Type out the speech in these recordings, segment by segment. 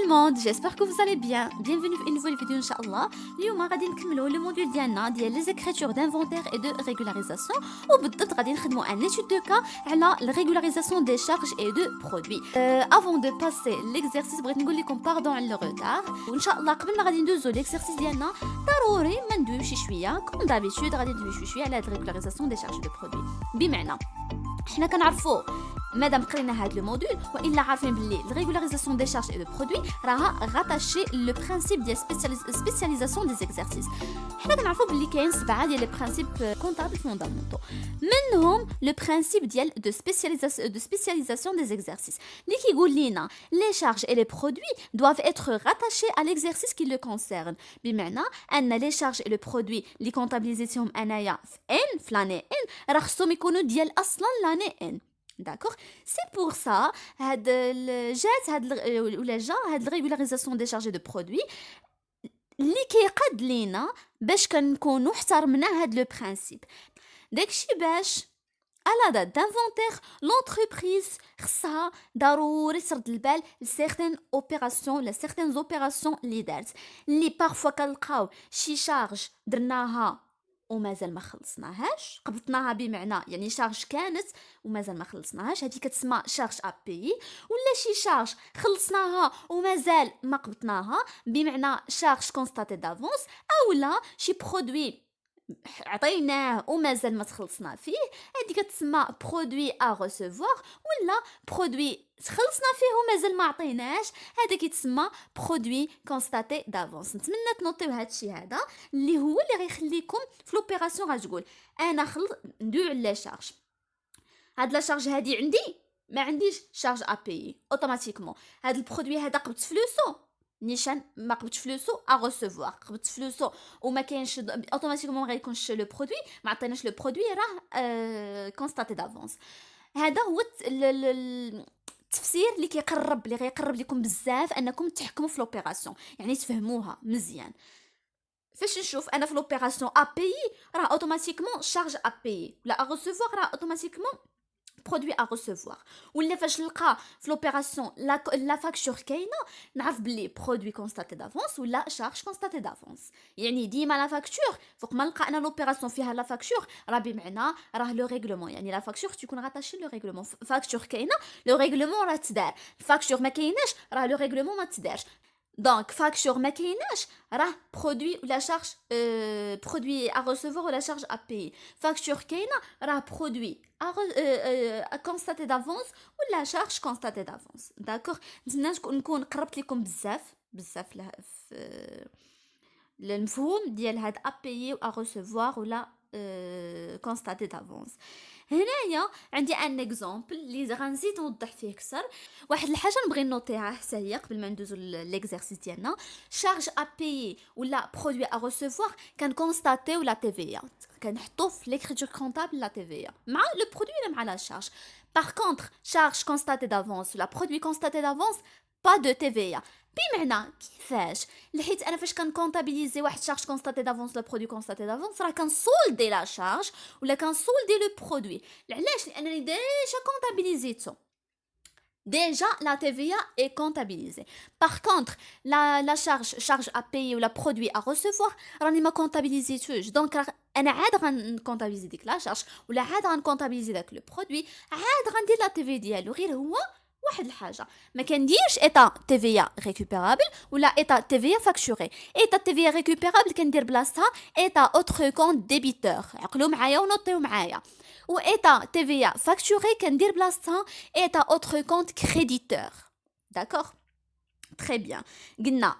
le monde, j'espère que vous allez bien. Bienvenue à une nouvelle vidéo Inch'Allah. اليوم غادي نكملوا le module ديالنا ديال les écritures d'inventaire et de régularisation وبالضبط غادي نخدموا un étude de cas على la régularisation des charges et de produits. Avant de passer l'exercice بغيت نقول لكم pardon على le retard وان شاء الله قبل ما غادي ندوزو l'exercice ديالنا ضروري ما ندويو شي شويه كوم دابيتود غادي ندويو شي شويه على la régularisation des charges de produits. بمعنى حنا كنعرفوا مادام قرينا هذا لو موديل والا عارفين باللي الريغولاريزاسيون دي شارج اي دو برودوي راها غاتاشي لو برينسيپ ديال سبيسياليزاسيون دي زيكزارسيس. حنا كنعرفوا باللي كاين 7 ديال لي برينسيپ كونطابل فوندامونتو منهم لو برينسيپ ديال دو سبيسياليزاسيون دي زيكزارسيس اللي كيقول لينا لي شارج اي لي برودوي doivent être rattachés à l'exercice qui le concerne. بمعنى ان لي شارج اي لو برودوي اللي كونطابيليزيتهم انايا في ان في لاني ان راه خصهم يكونوا ديال اصلا لاني ان. D'accord, c'est pour ça هاد هاد الريغولاريزاسيون دي شارج دو برودوي اللي كيقاد لينا باش كنكونوا احترمنا هاد لو برينسيپ. داكشي باش على دات دانفونتير لونتربريز خصها ضروري ترد البال لسيغتين اوبيراسيون ولا سيغتين اوبيراسيون اللي دارت اللي بارفوا كنلقاو شي شارج درناها ومازال ما خلصناهاش قبضناها بمعنى يعني شارج كانت ومازال ما خلصناهاش هذه كتسمى شارج ابي ولا شي شارج خلصناها ومازال ما قبضناها بمعنى شارج كونستاتي دافونس اولا شي برودوي عطيناه ومازال ما تخلصنا فيه هذه كتسمى برودوي ا ريسيفوار ولا برودوي خلصنا فيه ومازال ما عطيناش هذا كيتسمى برودوي كونستاتي دافونس. نتمنى تنوطيو هذا الشيء هذا اللي هو اللي غيخليكم في لوبيراسيون غتقول انا ندوي على شارج هاد لا شارج هادي عندي ما عنديش شارج ابي اوتوماتيكمون هاد البرودوي هذا قبضت فلوسو نيشان ما قبضتش فلوسو ا ريسيفوار قبضت فلوسو وما كاينش اوتوماتيكمون ما غيكونش لو برودوي ما عطيناش لو برودوي راه كونستاتي دافونس. هذا هو التفسير اللي كيقرب اللي غيقرب لكم بزاف انكم تحكموا في لوبيراسيون يعني تفهموها مزيان. فاش نشوف انا في لوبيراسيون ا بي راه اوتوماتيكمون شارج ا بي ولا ا ريسيفوار راه اوتوماتيكمون برودوي ا ريسيفوار ولا فاش نلقى في لوبيراسيون لا فاكتور كاينه نعرف بلي برودوي كونستاتي دافونس ولا شارج كونستاتي دافونس. يعني ديما لا فاكتور فوق ما نلقى انا لوبيراسيون فيها لا فاكتور راه بمعنى راه لو ريغلومون يعني لا فاكتور تكون غاتاشي لو ريغلومون فاكتور كاينه لو ريغلومون راه تدار الفاكتور ما كايناش راه لو ريغلومون ما تدارش. دونك فاكتور ما كايناش راه برودوي ولا شارج برودوي ا ريسيفوار ولا شارج ا بي فاكتور كاينه راه برودوي ا كونستاتي دافونس ولا شارج كونستاتي دافونس. داكوغ نتمنى نكون قربت لكم بزاف المفهوم ديال هاد ا بي و ا ريسيفوار ولا كونستاتي دافونس. هنايا عندي ان اكزامبل اللي غنزيد نوضح فيه اكثر. واحد الحاجه نبغي نوطيها حتى هي قبل ما ندوزو ليكزارسيس ديالنا شارج ا بي ولا برودوي ا ريسيفوار كنكونستاتيو لا تي في كنحطو في ليكريتور كونطابل لا تي في مع لو برودوي ولا مع لا شارج. باغ كونطخ شارج كونستاتي دافونس ولا برودوي كونستاتي دافونس با دو تي في بمعنى كيفاش لحيت انا فاش كنكونطابيليزي واحد شارج كونستاتي دافونس لا برودوي كونستاتي دافونس راه كنسولدي لا شارج ولا كنسولدي لو برودوي. علاش؟ لانني ديجا كونطابيليزيتو déjà la TVA est comptabilisée. Par contre, la charge à payer ou la produit à recevoir, راني ما comptabilisيتوش. Donc انا عاد غنكونطابيليزي ديك لا شارج ولا عاد غنكونطابيليزي داك لو برودوي عاد غندير لا تي في ديالو غير هو واحد الحاجه ما كنديرش ايتا تي في ريكوبيرابل ولا ايتا تي في فاكتوري. ايتا تي في ريكوبيرابل كندير بلاصتها ايتا اوتر كونت ديبيتور عقلوا معايا ونوطيو معايا و ايتا تي في فاكتوري كندير بلاصتها ايتا اوتر كونت كريديتور. داكوغ Très bien. قلنا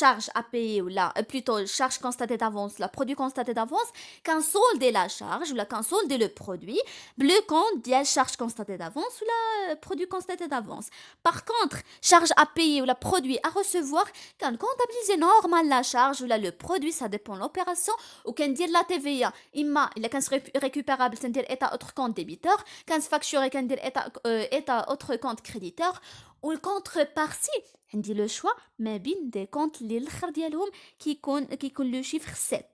charge à payer ou la plutôt charge constatée d'avance, la produit constaté d'avance, quand solder la charge ou la quand solder le produit, le compte dit charge constatée d'avance ou la produit constaté d'avance. Par contre, charge à payer ou la produit à recevoir, quand comptabiliser normal la charge ou là le produit, ça dépend de l'opération, ou quand dire la TVA, il est quand récupérable, c'est-à-dire état autre compte débiteur, quand facturé, quand dire état autre compte créditeur, والكونتربارتي عندي لو شوا ما بين دي كونت اللي الاخر ديالهم كيكون لو شيفر 7.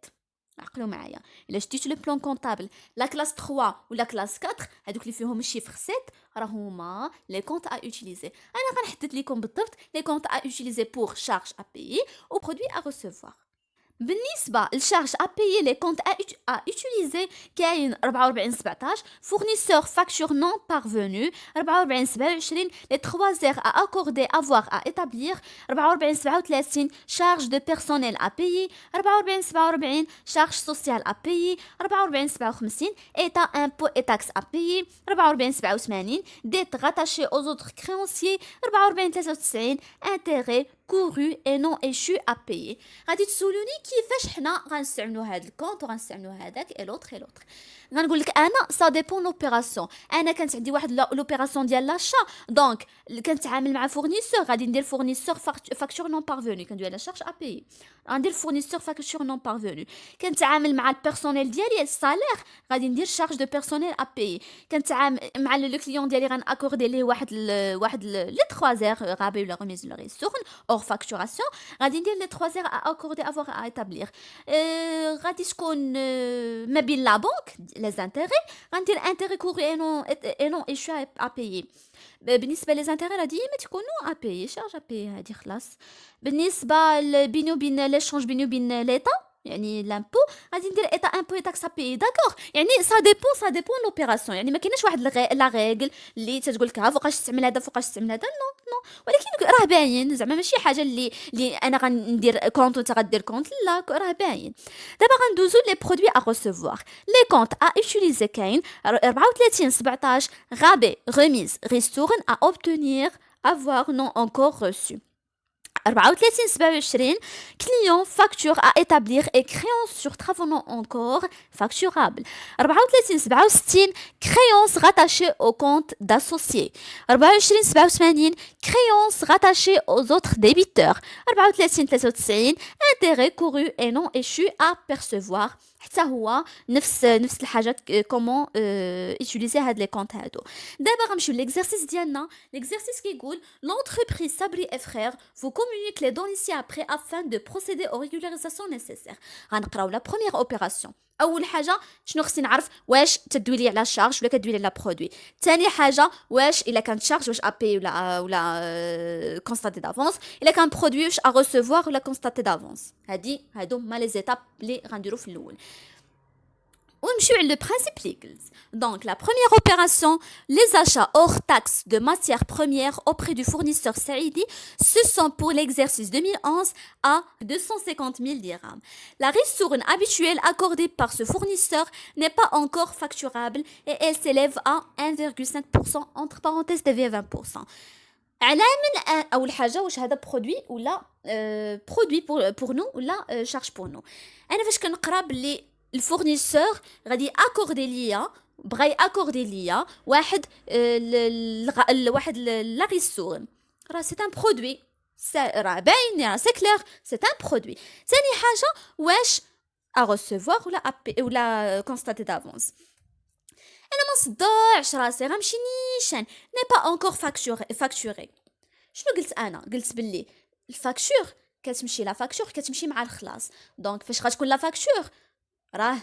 عقلوا معايا الا شديتو لو بلان كونطابل لا كلاس 3 ولا كلاس 4 هذوك اللي فيهم الشيفر 7 راه هما لي كونت ا اوتيليزي. انا غنحدد لكم بالضبط لي كونت ا اوتيليزي بور شارج ا بايي و برودوي ا ريسيفوار. بالنسبة للشارج à payer les comptes à utiliser كاين 44 17 fournisseur facture non parvenu 44 27 les 3 heures à accorder avoir à établir 44 37 charge de personnel à payer 44 47 charge sociale à payer 44 57 état impôt et taxes à payer 44 87 dette rattachée aux autres créanciers 44 93 intérêt couru et non échu à payer. غادي تسولوني كيفاش حنا غنستعملوا هاد الكونط وغنستعملوا هذاك اي لوطر اي لوطر. غنقول لك انا سا ديبون لوبيراسيون. انا كانت عندي واحد لوبيراسيون ديال لاشا دونك كنتعامل مع فورنيسور غادي ندير فورنيسور فاكتور نون بارفوني كندوي على شارج ا بي. غندير فورنيسور فاكتور نون بارفوني. كنتعامل مع البيرسونيل ديالي السالير غادي ندير شارج دو بيرسونيل ا بي. كنتعامل مع لو كليون ديالي غناكوردي ليه واحد لي 3 زير غابي ولا غميز ولا غيسخن اور فاكتوراسيون غادي ندير لي 3 زير ا اكوردي افوار ا établir. غادي تكون ما بين لا بنك لي زانتيغي غندير انتيغي كوري اي نون ايشو ا بايي. بالنسبه لي زانتيغي غادي ما تكونوا ا بايي شارج ا بايي هادي خلاص. بالنسبه بينو بين ليشونج بينو بين ليتا يعني لامبو غادي ندير ايتا امبو اي تاكس ا بايي داكوغ. يعني سا ديبون لوبيراسيون. يعني ما كايناش واحد لا ريغل اللي تتقول لك ها فوقاش تستعمل هذا فوقاش تستعمل هذا نو. ولكن راه باين زعما ماشي حاجه اللي انا غندير كونط وانت غدير كونط لا راه باين. دابا غندوزو لي برودوي ا ريسيفوار. لي كونط ا اوتيليزي كاين 34 17 غابي غميز ريستورن ا اوبتونير افوار نون انكور reçu 34 27 client facture à établir et créance sur travaux non encore facturable 34 67 créance rattachée au compte d'associé 24 87 créance rattachée aux autres débiteurs 34 93 intérêt couru et non échu à percevoir حتى هو نفس الحاجه كومون utiliser هاد لي كونط هادو. دابا غنمشيو ليكزارسيس ديالنا. ليكزارسيس كيقول l'entreprise Sabri et frères vous communique les données ci-après afin de procéder aux régularisations nécessaires. غنقراو لا بروميير اوبيراسيون. اول حاجه شنو خصني نعرف واش تدوي لي على شارج ولا كدوي لي على برودوي. ثاني حاجه واش الا كانت شارج واش ابي ولا كونستاتي دافونس. الا كان برودوي واش ا ريسيفوار ولا كونستاتي دافونس. هادو ما لي زيتاب اللي غنديرو في الاول. ونمشيو على le principe legal. Donc la première opération, les achats hors taxes de matières premières auprès du fournisseur Saïdi, ce sont pour l'exercice 2011 à 250 000 dirhams. La ristourne habituelle accordée par ce fournisseur n'est pas encore facturable et elle s'élève à 1,5% entre parenthèses de 20%. على من اول حاجه واش هذا برودوي ولا برودوي بور نو ولا شارج بور نو. انا فاش كنقرا باللي الفورنيسور غادي اكوردي ليا بغا اكوردي ليا واحد واحد لا ريسورن راه سي ان برودوي راه باين راه سي كلير سي ان برودوي. ثاني حاجه واش ا ريسيفوار ولا كونستاتي دافونس. انا ما نصدعش راسي غنمشي نيشان ني با انكور فاكتوري. شنو قلت انا؟ قلت باللي الفاكتور كتمشي لا فاكتور كتمشي مع الخلاص. دونك فاش غتكون لا فاكتور راه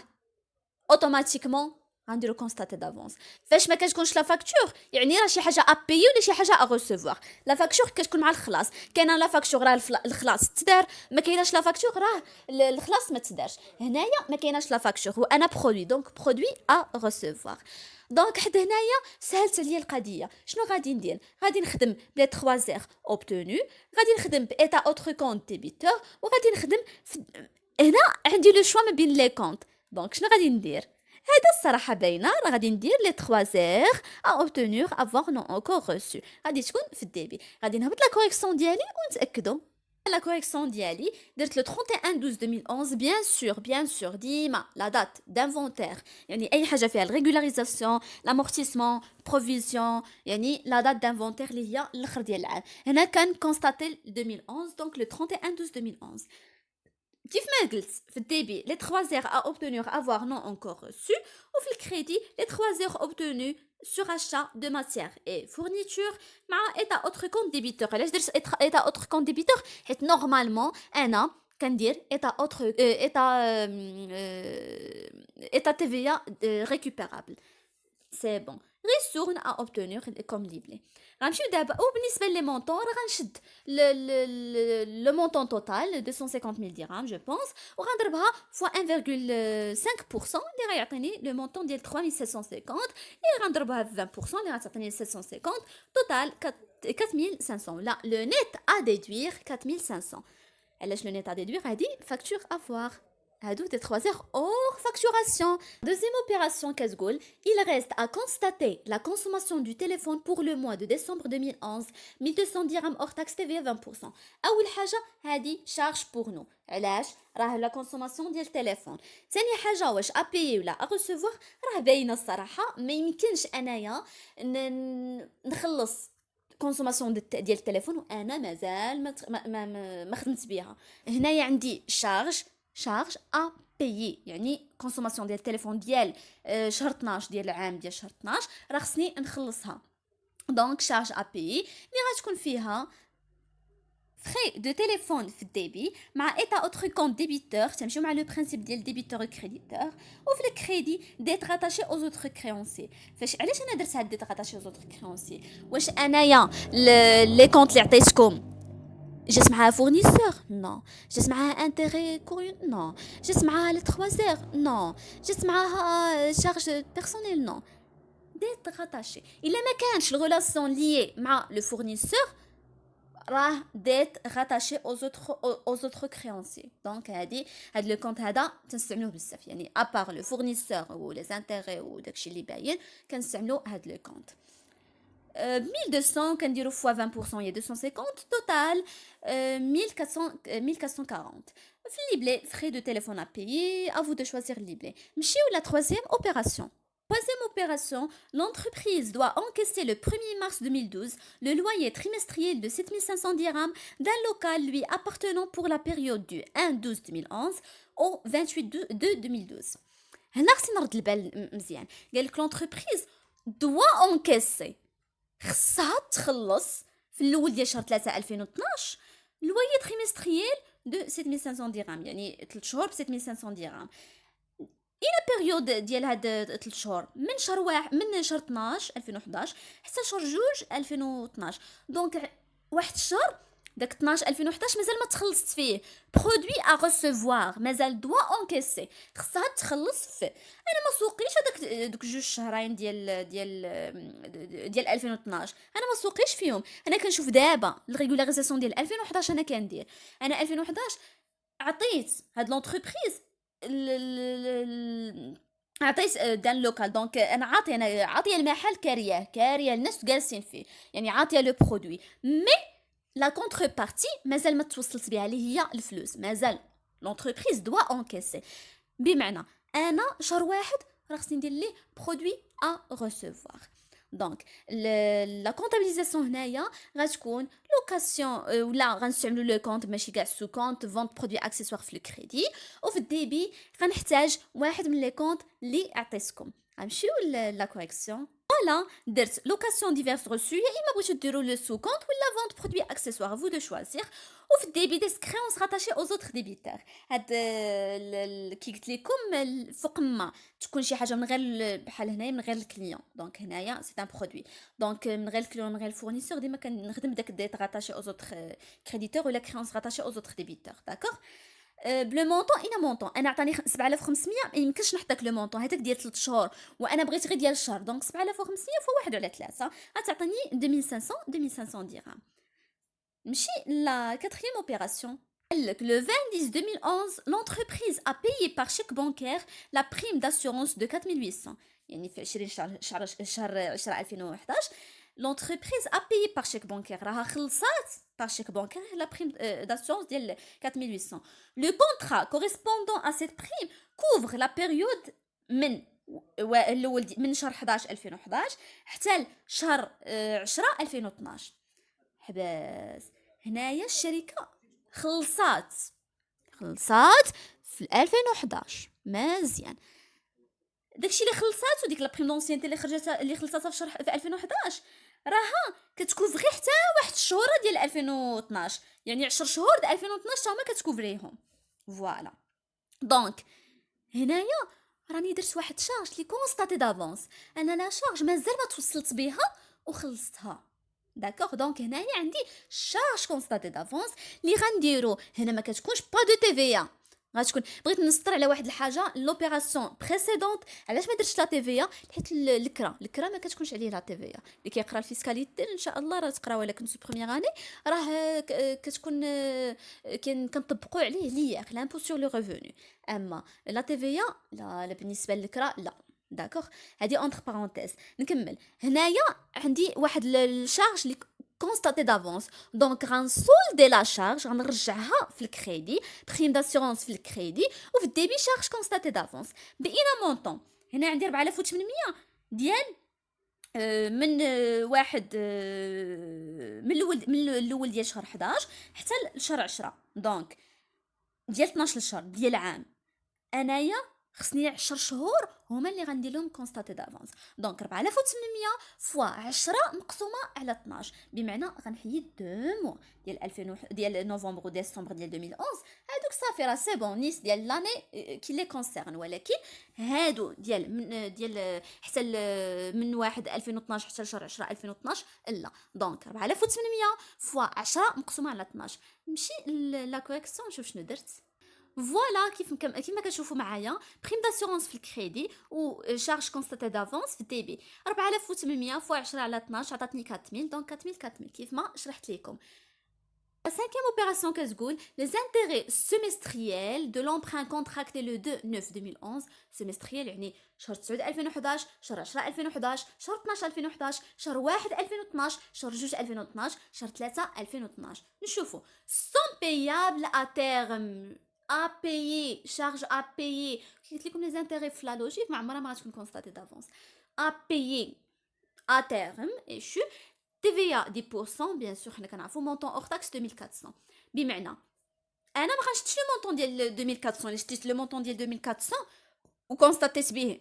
اوتوماتيكمون غنديرو كونستاتي دافونس. فاش ما كتكونش لا فاكتور يعني راه شي حاجه ا بيي ولا شي حاجه ا ريسيفوار. لا فاكتور كتكون مع الخلاص. كاينه لا فاكتور راه الخلاص تدار ما كايناش لا فاكتور راه الخلاص ما تدارش. هنايا ما كايناش لا فاكتور وانا برودوي دونك برودوي ا ريسيفوار. دونك حتى هنايا سهلت عليا القضيه. شنو غادي ندير؟ غادي نخدم بلي 3 زير اوبتونو غادي نخدم بايتا اوتر كونت ديبيتور وغادي نخدم هنا عندي لو شوا ما بين لي كونت. دونك شنو غادي ندير؟ هذا الصراحه باينه راه غادي ندير لي 3 زير ا اوبتونور افوار نون انكور ريسو. غادي تكون في الديبي. غادي نهبط لا كوريكسيون ديالي ونتاكدوا. La correction ديالي درت le 31/12/2011 bien sûr ديما la date d'inventaire يعني اي حاجه فيها الريغولاريزاسيون l'amortissement provision يعني la date d'inventaire اللي هي الاخر ديال العام. هنا كان كونستاتي 2011 دونك le 31/12/2011. كيف ما قلت في الديبي les 3 زير à obtenir avoir non encore reçu وفي الكريدي les 3 زير obtenus sur achat de matière et fourniture مع état autre compte débiteur. علاش درت état autre compte débiteur حيت نورمالمون انا كندير état TVA récupérable. C'est bon. Retourne à obtenir comme liblé. غنمشيو دابا وبالنسبه لي مونطون راه غنشد le montant total 250 000 dirhams je pense وغنضربها fois 1,5% اللي غيعطيني le montant ديال 3750 et غنضربها ب 20% اللي غتعطيني 750 total 4500 là le net à déduire 4500. علاش le net à déduire هادي facture à voir. Hadou des 3 heures hors facturation. Deuxième opération Kazgoul, il reste à constater la consommation du téléphone pour le mois de décembre 2011. 1200 dirhams hors taxe TVA 20%. أول حاجة هذه charge pour nous. علاش؟ راه la consommation ديال التليفون. ثاني حاجة واش à payer ولا à recevoir راه باينة الصراحة ما يمكنش أنايا نخلص كونسوماسيون ديال التليفون وانا مازال ما خدمت بها. هنايا عندي شارج ا بايي يعني كونسوماسيون ديال التليفون ديال شهر 12 ديال العام ديال شهر 12 راه خصني نخلصها. دونك شارج ا بايي اللي غتكون فيها frais de téléphone في الديبي مع ايتا اوتر كونت ديبيتور تمشيو مع لو برينسيپ ديال ديبيتور و كريديتور وفي الكريدي ديت راتاشي او زوتر كريونسي. فاش علاش انا درت هاد ديت راتاشي او زوتر كريونسي؟ واش انايا لي كونت اللي عطيتكم جات معاها فورنيسور؟ نو. جات معاها انتيغي كوريون؟ نو. جات معاها لي 3 زير؟ نو. جات معاها شارج بيرسونيل؟ نو. ديت راتاشي. الا ما كانش الريلاسيون ليي مع لو فورنيسور راه ديت راتاشي aux autres créanciers. دونك هاد لو كونت هذا تنستعملوه بزاف يعني ابار لو فورنيسور و لي زانتيغي و داكشي اللي باين كنستعملو هاد لو كونت. 1200 كنديرو فوا 20% هي 250 توتال 1440. في الليبلي frais de téléphone à payer, à vous de choisir le livret. نمشيو la troisième opération. Troisième opération, l'entreprise doit encaisser le 1er mars 2012 le loyer trimestriel de 7500 dirhams d'un local lui appartenant pour la période du 1/12/2011 au 28/2/2012. هنا خصني نرد البال مزيان. قال لك l'entreprise doit encaisser خصها تخلص في الاول ديال شهر 3 2012 لويي تريمستريال دو 7500 درهم يعني 3 شهور ب 7500 درهم. الى بيريود ديال هاد 3 شهور من شهر من شهر 12 2011 حتى شهر 2 2012. دونك واحد الشهر داك 12 2011 مازال ما تخلصت فيه برودوي ا ريسيفوار مازال دوا انكيسي خصها تخلص فيه. انا ما سوقيش هذاك دوك 2 شهرين ديال 2012 انا ما سوقيش فيهم. انا كنشوف دابا الريغولاريزاسيون ديال 2011 انا كندير انا 2011 عطيت هاد لونتربريز عطيت دان لوكال. دونك انا عاطيه المحل كاريه الناس جالسين فيه يعني عاطيه لو برودوي مي لا كونتربارتي مازال ما توصلت بها اللي هي الفلوس مازال لونتربريز دوا انكيسي. بمعنى انا شهر واحد راه خصني ندير ليه برودوي ا ريسيفوار. دونك لا كونطابيليزاسيون هنايا غتكون لوكاسيون ولا غنستعملو لو كونت ماشي كاع سو كونت فونت برودوي اكسيسوار في الكريدي. وفي الديبي غنحتاج واحد من لي كونت اللي عطيتكم. غنمشيو لا كوريكسيون. فوالا درت لوكاسيون ديفيرس ريسو يا اما بغيتو ديرو لو سو كونت ولا فونت برودوي اكسيسوار فو دو شوازير. وفي الديبي ديس كريونس راتاشي او زوتر ديبيتور. هاد كي قلت لكم فوق ما تكون شي حاجه من غير بحال هنايا من غير الكليون. دونك هنايا سي ان برودوي دونك من غير الكليون من غير الفورنيسور ديما كنخدم داك ديت راتاشي او زوتر كريديتور ولا كريونس راتاشي او زوتر ديبيتور. داكوغ بلو مونطون انا مونطون انا عطاني 7500 ما يمكنش نحطك لو مونطون هذاك ديال 3 شهور وانا بغيت غير ديال الشهر. دونك 7500 فوا 1 على 3 غتعطيني 2500 درهم. نمشي لا quatrième opération. Le 20-10-2011, l'entreprise a payé par chèque bancaire la prime d'assurance de 4800. يعني في 20 شهر 10 2011 l'entreprise a payé par chèque bancaire. راها خلصات par chèque bancaire la prime d'assurance ديال 4800. Le contrat correspondant à cette prime couvre la période من شهر 11 2011 حتى شهر 10 2012. حباس هنايا الشركه خلصات في 2011 مزيان. داكشي اللي خلصات وديك لا بريم دونسيانتي اللي خلصاتها في شهر في 2011 راها كتكوفري حتى واحد الشهور ديال 2012 يعني 10 شهور ديال 2012 تا هما كتكوفريهم. فوالا. دونك هنايا راني درت واحد شارج لي كونستاتي دافونس، انا لا شارج مازال ما توصلت بها وخلصتها. داكوغ، دونك هنايا عندي شارج كونستاتي دافونس اللي غنديرو هنا ما كتكونش با دو تي في. غتكون بغيت نسطر على واحد الحاجه، لوبيراسيون بريسيدونت علاش ما درتش لا تي في، حيت الكرا ما كتكونش عليه لا تي في. اللي كيقرا الفيسكاليتي ان شاء الله راه تقرا، ولا كنتو بروميير اني راه كتكون كنطبقوا عليه لياك لامبو سور لو ريفوني. اما لا تي في لا بالنسبه للكرا لا. داكوغ، هادي اونتر بارونتيز. نكمل هنايا عندي واحد الشارج اللي كونستاتي دافونس، دونك غنسولدي لا شارج، غنرجعها في الكريدي، بريم داسيورونس في الكريدي، وفي الديبي شارج كونستاتي دافونس باين مونطون. هنا عندي 4800 ديال من واحد من الاول ديال شهر 11 حتى لشهر 10، دونك ديال 12 شهر ديال عام. انايا خصني 10 شهور هما اللي غندير لهم كونستاتي دافونس. دونك 4800 فوا 10 مقسومه على 12، بمعنى غنحيد 2 موا ديال 2000 ديال نوفمبر وديسمبر ديال 2011. هادوك صافي راه سي بون نيس ديال لاني كي لي كونسيرن، ولكن هادو ديال من ديال حتى من 1 2012 حتى لشهر 10 2012 لا. دونك 4800 فوا 10 مقسومه على 12. نمشي لا كوريكسيون نشوف شنو درت. فوالا كيف ما كتشوفوا معايا، بريم داسيورونس في الكريدي و شارج كونستاتي دافونس في الديبي 4800 فوا 10 على 12 عطاتني 4000، دونك 4000 كيف ما شرحت لكم. La cinquième opération كتقول les intérêts semestriels de l'emprunt contracté le 2/9/2011. semestriel يعني شهر 9 2011، شهر 10 2011، شهر 12 2011، شهر 1 2012، شهر 2 2012، شهر 3 2012. نشوفوا sont payables à terme. à payer charge à payer قلت لكم les intérêts في la logique ما عمرها ما غتكون constatée d'avance. à payer à terme échu TVA 10%. bien sûr حنا كنعرفوا montant hors taxe 2400. بمعنى انا ما غنشتيش لو مونطون ديال 2400، الا شتيت لو مونطون ديال 2400 وكونستاتيت به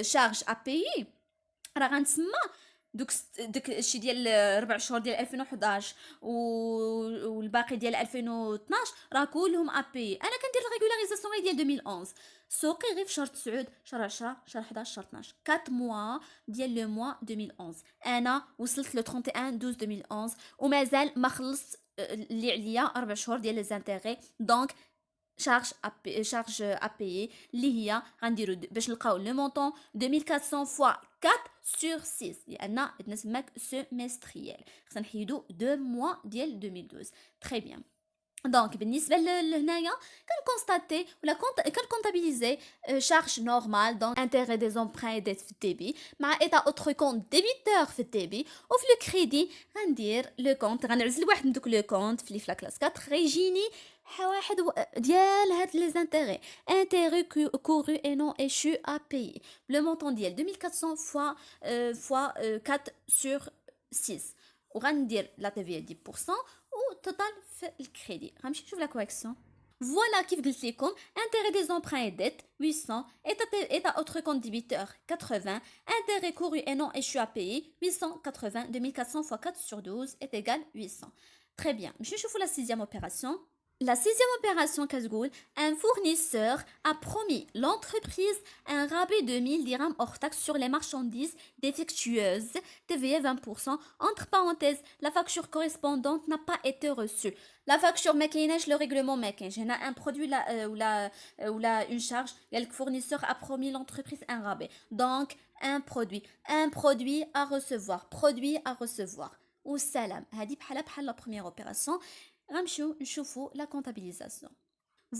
شارج ا بيي، راه غنتسمى دوك الشيء ديال 4 شهور ديال 2011 والباقي ديال 2012 راه كلهم ابي. انا كندير الريغولاريزاسيون ديال 2011 سوقي غير في شهر 9 شهر 10 شهر 11 شهر 12 4 موا ديال لو موا 2011. انا وصلت لو 31 12 2011 ومازال ما خلصت اللي عليا 4 شهور ديال لي زانتيغي. دونك شارج ابيي اللي هي غنديرو باش نلقاو لو مونطون 2400 فوا 4 sur 6 لان عندنا سماك سيمستريال، خصنا نحيدو 2 موا ديال 2012. تري بيان. دونك بالنسبه لهنايا كنكونستاتي ولا كنكونطابيليزي شارج نورمال دونك انتيري دي زومبران ديت في الديبي مع ايتا اوتر كونت ديبيتور في الديبي، وفي لو كريدي غندير لو كونت، غنعزل واحد من دوك لو كونت في لا كلاس 4 غيجيني واحد ديال هاد لي زانتيري انتيري كورو اي نون ايشو ا بي لو مونطون ديال 2400 فوا 4 sur 6 وغندير لا تي في 10% وتوتال في الكريدي. غنمشي نشوف لا كوريكسيون. فوالا كيف قلت لكم انتيري دي زومبران اي ديت 800 ايتا اوتر كونت ديبيتور 80 انتيري كورو اي نون ايشو ا بي 880 2400 fois 4 sur 12 est égal 800. Très bien. نمشي نشوفوا لا سيزيام اوبيراسيون. La sixième opération كتقول un fournisseur a promis l'entreprise un rabais de 1000 dirhams hors taxe sur les marchandises défectueuses, TVA 20%. Entre parenthèses, la facture correspondante n'a pas été reçue. La facture ما كايناش، le règlement ما كاينش. هنا un produit ou une charge. Le fournisseur a promis l'entreprise un rabais. Donc un produit à recevoir, produit à recevoir. والسلام. هذه بحال la première opération. غنمشيو نشوفو لا كونطابيليزاسيون.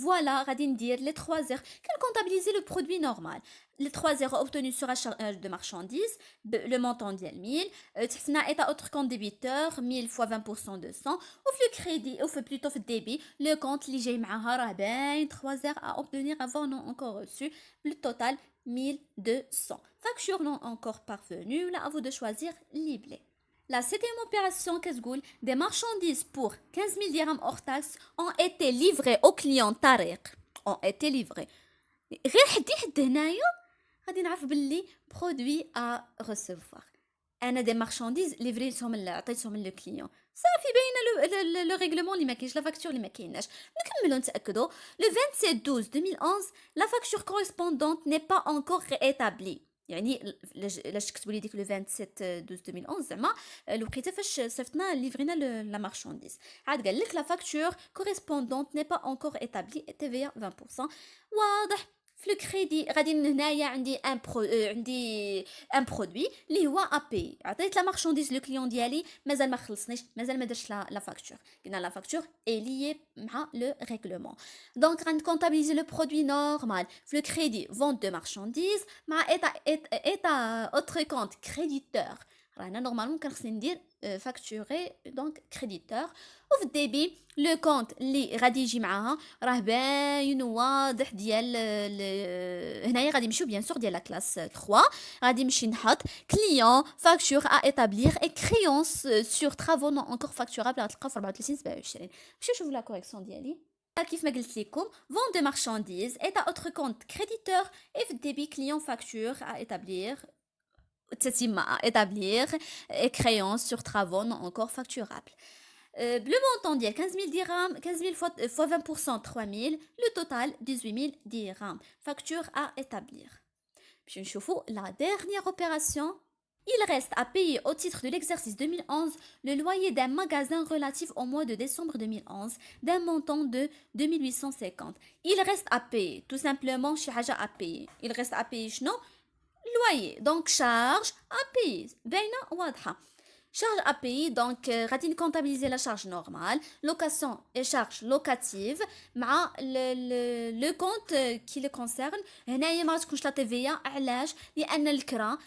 فوالا غادي ندير لي 3 زير كنكونطابيليزي لو برودوي نورمال. لي 3 زير اوبتوني سور اشار دو مارشانديز لو مونطون ديال 1000 تحسنا ايتا اوتر كونت ديبيتور 1000 فوا 20% 200 وفي لو كريدي او في بلوتو في الديبي لو كونت اللي جاي معاها راه باين 3 زير ا اوبتونير افون نون انكور ريسو لو توتال 1200. فاكتور نون انكور بارفونو ولا افو دو شوازير لي بلي. La septième opération كتقول des marchandises pour 15 000 dirhams hors taxe ont été livrées au client طريق ont été livrées. غير حد هنايا غادي نعرف باللي produit à recevoir. انا دي مارشانديز ليفريتهم عطيتهم للكليون صافي باينه لو ريغلومون اللي ما كاينش لا فاكتور اللي ما كايناش. نكملوا نتاكدوا. لو 27 12 2011 لا فاكتور كوريسبوندونت ني با انكور ريتابلي. يعني لاش كتبوا لي ديك لو 27 12 2011 زعما الوقيته فاش صيفطنا ليفرينا لا مارشانديز عاد قال لك لا فاكتور كوريسبوندونت ني با انكور ايتابلي تي في 20%. واضح. في الكريدي غادي هنايا عندي عندي ان برودوي اللي هو ابي عطيت لا مارشانديز لو كليون ديالي مازال ما خلصنيش مازال ما درتش لا فاكتور قلنا لا فاكتور اي ليي مع لو ريغلومون. دونك غنكونطابيليزي لو برودوي نورمال في الكريدي فونت دو مارشانديز مع ايتا اوتر كونت كريديتور. رانا نورمالمون كان خصني ندير فاكتوري دونك كريديتور. وفي الديبي لو كونت اللي غادي يجي معاها راه باين واضح ديال هنايا غادي نمشيو بيان سور ديال لا كلاس 3 غادي نمشي نحط كليون فاكتور ا ايتابلير اي كريونس سور ترافو نون انكور فاكتورابل غتلقاو في 34 27. مشيو شوفوا لا كوريكسيون ديالي كيف ما قلت لكم فون دو مارشانديز ايتا اوتر كونت كريديتور اي في الديبي كليون فاكتور ا ايتابلير تتم à établir et créance sur travaux non encore facturables. Le montant ديال 15000 dirhams 15000 fois 20% 3000 le total 18000 dirhams facture à établir. Puis نشوفوا la dernière opération. Il reste à payer au titre de l'exercice 2011 le loyer d'un magasin relatif au mois de décembre 2011 d'un montant de 2850. Il reste à payer tout simplement شي حاجة à payer. Il reste à payer شنو loyer donc charge à payer باينه واضحه. charge à payer donc غادي نكونطابيليزي لا charge normale location et charge locative مع لو كونت كي لو كونسيرن. هنايا ما تكونش لا تي في علاش لان الكرا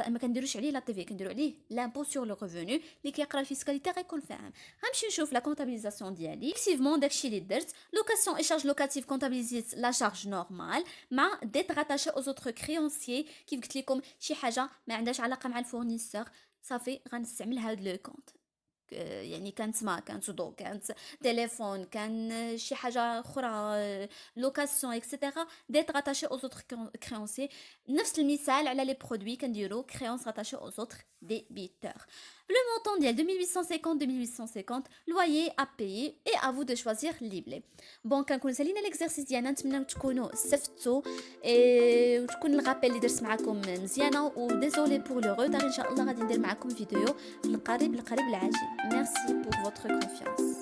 ما كنديروش عليه لا تي في كنديروا عليه لامبو سور لو ريفوني اللي كيقرا الفيسكاليتي غيكون فاهم. غنمشي نشوف لا كونطابيليزاسيون ديالي اكتيفمون داكشي اللي درت لوكاسيون اي شارج لوكاتيف كونطابيليزيت لا شارج نورمال مع ديت راتاشي او اوتر كريونسيي كيف قلت لكم شي حاجه ما عندهاش علاقه مع الفورنيسور صافي غنستعمل هاد لو كونت. يعني كانت ما كانت ضو كانت تليفون كان شي حاجه اخرى لوكاسيون اكسيتيرا ديت راتاشي او اوتر كريونسي. نفس المثال على لي برودوي كنديرو كريونس راتاشي او اوتر ديبيتور. Le montant ديال 2850 loyer à payer et à vous de choisir libre. بون كنكون سالينا ليكزارسيس ديالنا نتمنى تكونوا استفدتوا وتكون الغابيل اللي درت معكم مزيانه وديزولي بور لو روتار. ان شاء الله غادي ندير معكم فيديو في القريب العاجل. ميرسي بور فوتر كونفيانس.